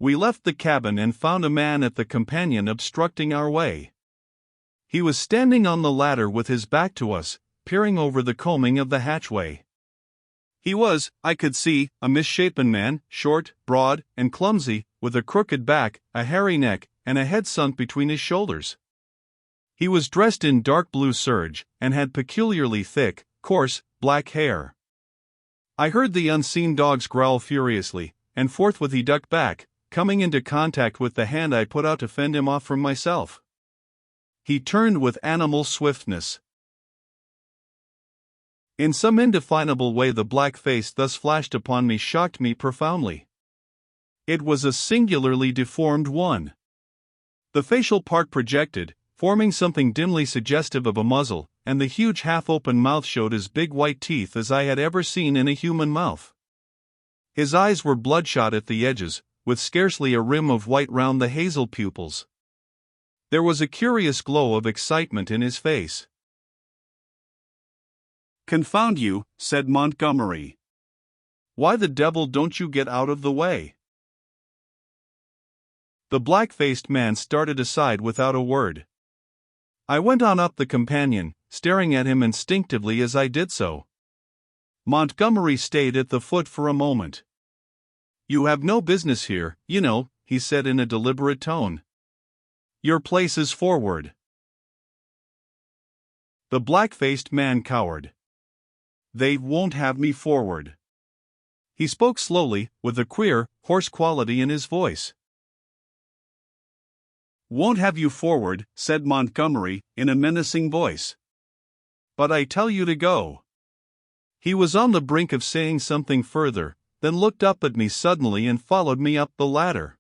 We left the cabin and found a man at the companion obstructing our way. He was standing on the ladder with his back to us, peering over the combing of the hatchway. He was, I could see, a misshapen man, short, broad, and clumsy, with a crooked back, a hairy neck, and a head sunk between his shoulders. He was dressed in dark blue serge, and had peculiarly thick, coarse, black hair. I heard the unseen dogs growl furiously, and forthwith he ducked back, coming into contact with the hand I put out to fend him off from myself. He turned with animal swiftness. In some indefinable way the black face thus flashed upon me shocked me profoundly. It was a singularly deformed one. The facial part projected, forming something dimly suggestive of a muzzle, and the huge half-open mouth showed as big white teeth as I had ever seen in a human mouth. His eyes were bloodshot at the edges, with scarcely a rim of white round the hazel pupils. There was a curious glow of excitement in his face. "Confound you," said Montgomery. "Why the devil don't you get out of the way?" The black-faced man started aside without a word. I went on up the companion, staring at him instinctively as I did so. Montgomery stayed at the foot for a moment. "You have no business here, you know," he said in a deliberate tone. "Your place is forward." The black-faced man cowered. "They won't have me forward." He spoke slowly, with a queer, hoarse quality in his voice. "Won't have you forward," said Montgomery, in a menacing voice. "But I tell you to go." He was on the brink of saying something further, then looked up at me suddenly and followed me up the ladder.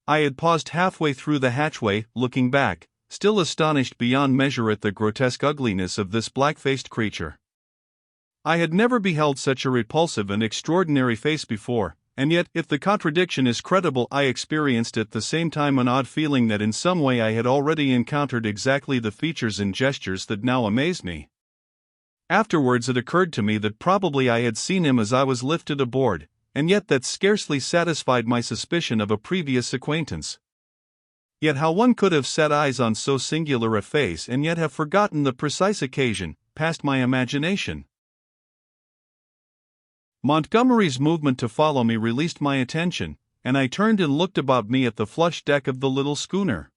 I had paused halfway through the hatchway, looking back, still astonished beyond measure at the grotesque ugliness of this black-faced creature. I had never beheld such a repulsive and extraordinary face before, and yet, if the contradiction is credible, I experienced at the same time an odd feeling that in some way I had already encountered exactly the features and gestures that now amazed me. Afterwards it occurred to me that probably I had seen him as I was lifted aboard, and yet that scarcely satisfied my suspicion of a previous acquaintance. Yet how one could have set eyes on so singular a face and yet have forgotten the precise occasion, passed my imagination. Montgomery's movement to follow me released my attention, and I turned and looked about me at the flush deck of the little schooner.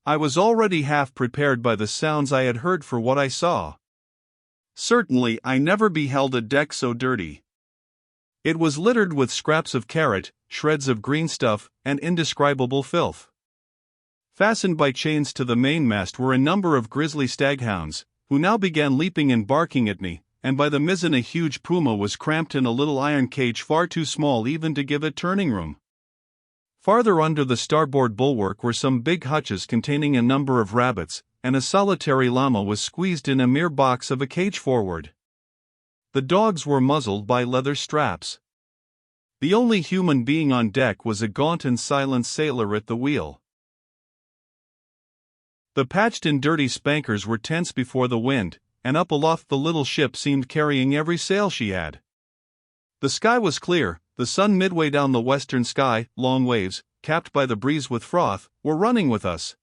I was already half prepared by the sounds I had heard for what I saw. Certainly I never beheld a deck so dirty. It was littered with scraps of carrot, shreds of green stuff, and indescribable filth. Fastened by chains to the mainmast were a number of grisly staghounds, who now began leaping and barking at me, and by the mizzen a huge puma was cramped in a little iron cage far too small even to give it turning room. Farther under the starboard bulwark were some big hutches containing a number of rabbits, and a solitary llama was squeezed in a mere box of a cage forward. The dogs were muzzled by leather straps. The only human being on deck was a gaunt and silent sailor at the wheel. The patched and dirty spankers were tense before the wind, and up aloft the little ship seemed carrying every sail she had. The sky was clear, the sun midway down the western sky, long waves, capped by the breeze with froth, were running with us.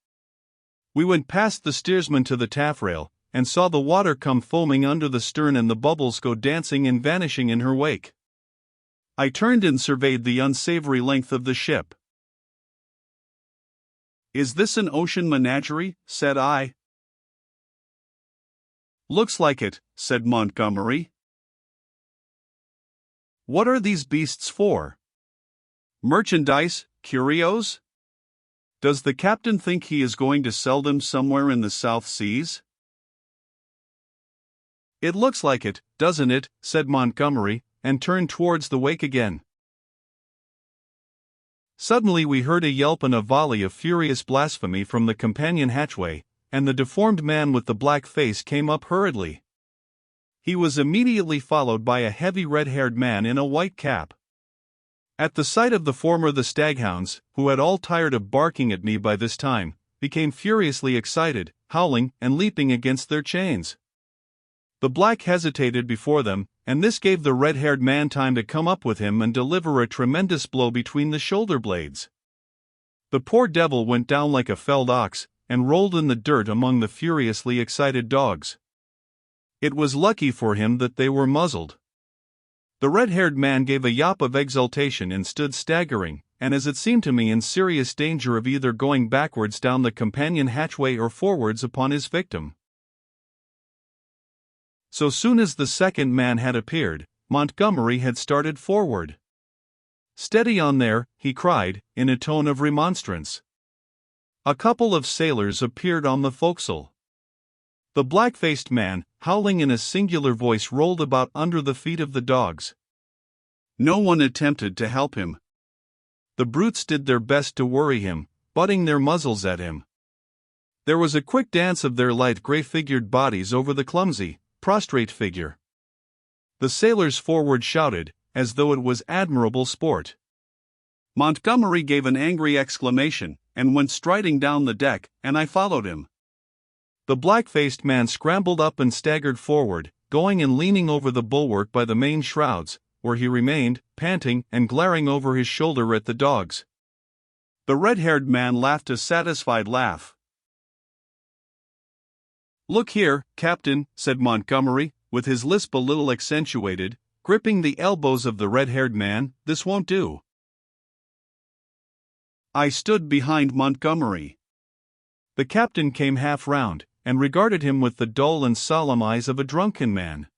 We went past the steersman to the taffrail, and saw the water come foaming under the stern and the bubbles go dancing and vanishing in her wake. I turned and surveyed the unsavory length of the ship. "Is this an ocean menagerie?" said I. "Looks like it," said Montgomery. "What are these beasts for? Merchandise, curios? Does the captain think he is going to sell them somewhere in the South Seas?" "It looks like it, doesn't it?" said Montgomery, and turned towards the wake again. Suddenly we heard a yelp and a volley of furious blasphemy from the companion hatchway, and the deformed man with the black face came up hurriedly. He was immediately followed by a heavy red-haired man in a white cap. At the sight of the former the staghounds, who had all tired of barking at me by this time, became furiously excited, howling and leaping against their chains. The black hesitated before them, and this gave the red-haired man time to come up with him and deliver a tremendous blow between the shoulder blades. The poor devil went down like a felled ox, and rolled in the dirt among the furiously excited dogs. It was lucky for him that they were muzzled. The red-haired man gave a yawp of exultation and stood staggering, and as it seemed to me in serious danger of either going backwards down the companion hatchway or forwards upon his victim. So soon as the second man had appeared, Montgomery had started forward. "Steady on there," he cried, in a tone of remonstrance. A couple of sailors appeared on the forecastle. The black-faced man, howling in a singular voice, rolled about under the feet of the dogs. No one attempted to help him. The brutes did their best to worry him, butting their muzzles at him. There was a quick dance of their light gray-figured bodies over the clumsy, prostrate figure. The sailors forward shouted, as though it was admirable sport. Montgomery gave an angry exclamation, and went striding down the deck, and I followed him. The black-faced man scrambled up and staggered forward, going and leaning over the bulwark by the main shrouds, where he remained, panting and glaring over his shoulder at the dogs. The red-haired man laughed a satisfied laugh. "Look here, Captain," said Montgomery, with his lisp a little accentuated, gripping the elbows of the red-haired man, "this won't do." I stood behind Montgomery. The captain came half round, and regarded him with the dull and solemn eyes of a drunken man.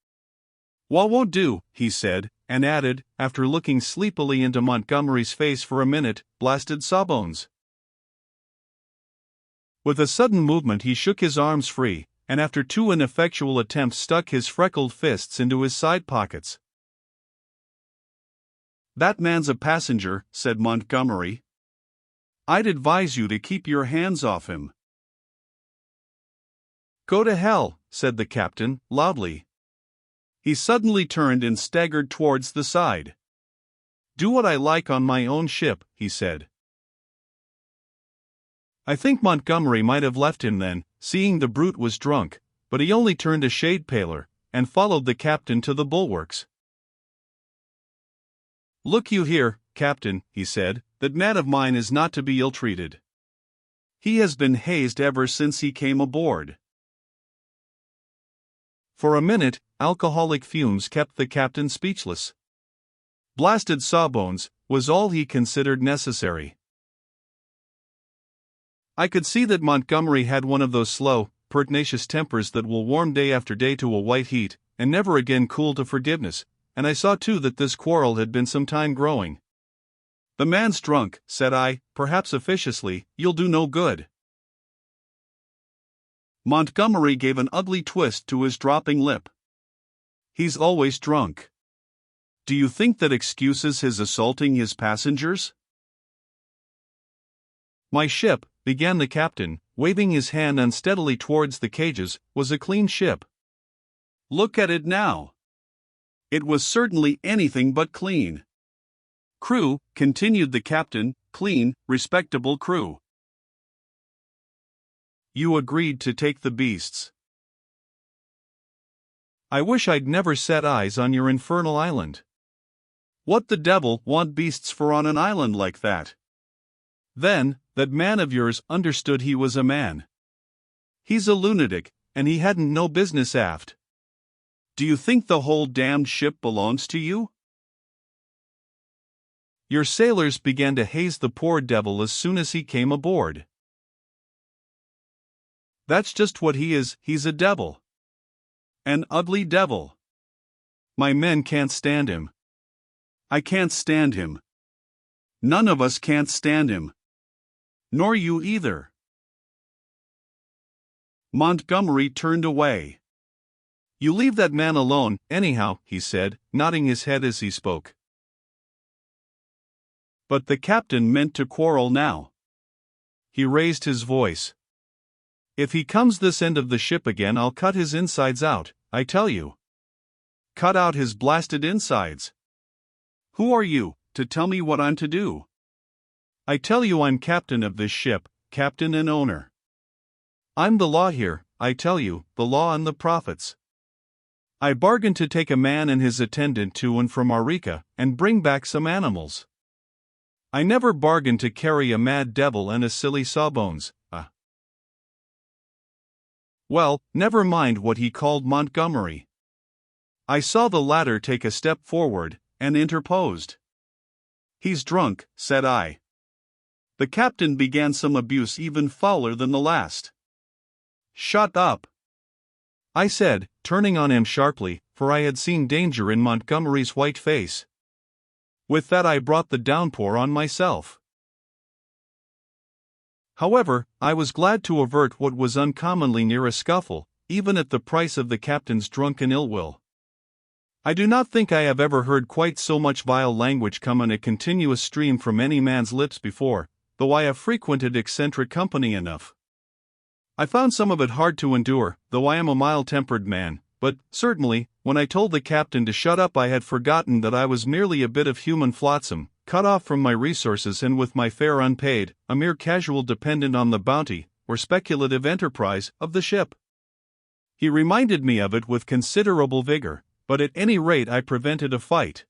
"What won't do," he said, and added, after looking sleepily into Montgomery's face for a minute, "blasted sawbones." With a sudden movement he shook his arms free, and after two ineffectual attempts stuck his freckled fists into his side pockets. "That man's a passenger," said Montgomery. "I'd advise you to keep your hands off him." "Go to hell," said the captain, loudly. He suddenly turned and staggered towards the side. "Do what I like on my own ship," he said. I think Montgomery might have left him then, seeing the brute was drunk, but he only turned a shade paler, and followed the captain to the bulwarks. "Look you here, Captain," he said, "that man of mine is not to be ill-treated. He has been hazed ever since he came aboard." For a minute, alcoholic fumes kept the captain speechless. "Blasted sawbones" was all he considered necessary. I could see that Montgomery had one of those slow, pertinacious tempers that will warm day after day to a white heat, and never again cool to forgiveness, and I saw too that this quarrel had been some time growing. "The man's drunk," said I, perhaps officiously, "you'll do no good." Montgomery gave an ugly twist to his dropping lip. "He's always drunk. Do you think that excuses his assaulting his passengers?" "My ship," began the captain, waving his hand unsteadily towards the cages, "was a clean ship." "Look at it now. It was certainly anything but clean." "Crew," continued the captain, "clean, respectable crew." "You agreed to take the beasts." "I wish I'd never set eyes on your infernal island." "What the devil want beasts for on an island like that?" "Then, that man of yours understood he was a man. He's a lunatic, and he hadn't no business aft. Do you think the whole damned ship belongs to you?" "Your sailors began to haze the poor devil as soon as he came aboard." "That's just what he is, he's a devil. An ugly devil. My men can't stand him. I can't stand him. None of us can't stand him. Nor you either." Montgomery turned away. "You leave that man alone, anyhow," he said, nodding his head as he spoke. But the captain meant to quarrel now. He raised his voice. "If he comes this end of the ship again, I'll cut his insides out, I tell you." "Cut out his blasted insides. Who are you, to tell me what I'm to do?" "I tell you I'm captain of this ship, captain and owner. I'm the law here, I tell you, the law and the prophets. I bargained to take a man and his attendant to and from Arica, and bring back some animals. I never bargained to carry a mad devil and a silly sawbones. Well, never mind what he called Montgomery. I saw the latter take a step forward, and interposed. "He's drunk," said I. The captain began some abuse even fouler than the last. "Shut up," I said, turning on him sharply, for I had seen danger in Montgomery's white face. With that I brought the downpour on myself. However, I was glad to avert what was uncommonly near a scuffle, even at the price of the captain's drunken ill-will. I do not think I have ever heard quite so much vile language come in a continuous stream from any man's lips before, though I have frequented eccentric company enough. I found some of it hard to endure, though I am a mild-tempered man, but, certainly, when I told the captain to shut up I had forgotten that I was merely a bit of human flotsam, cut off from my resources and with my fare unpaid, a mere casual dependent on the bounty, or speculative enterprise, of the ship. He reminded me of it with considerable vigor, but at any rate I prevented a fight.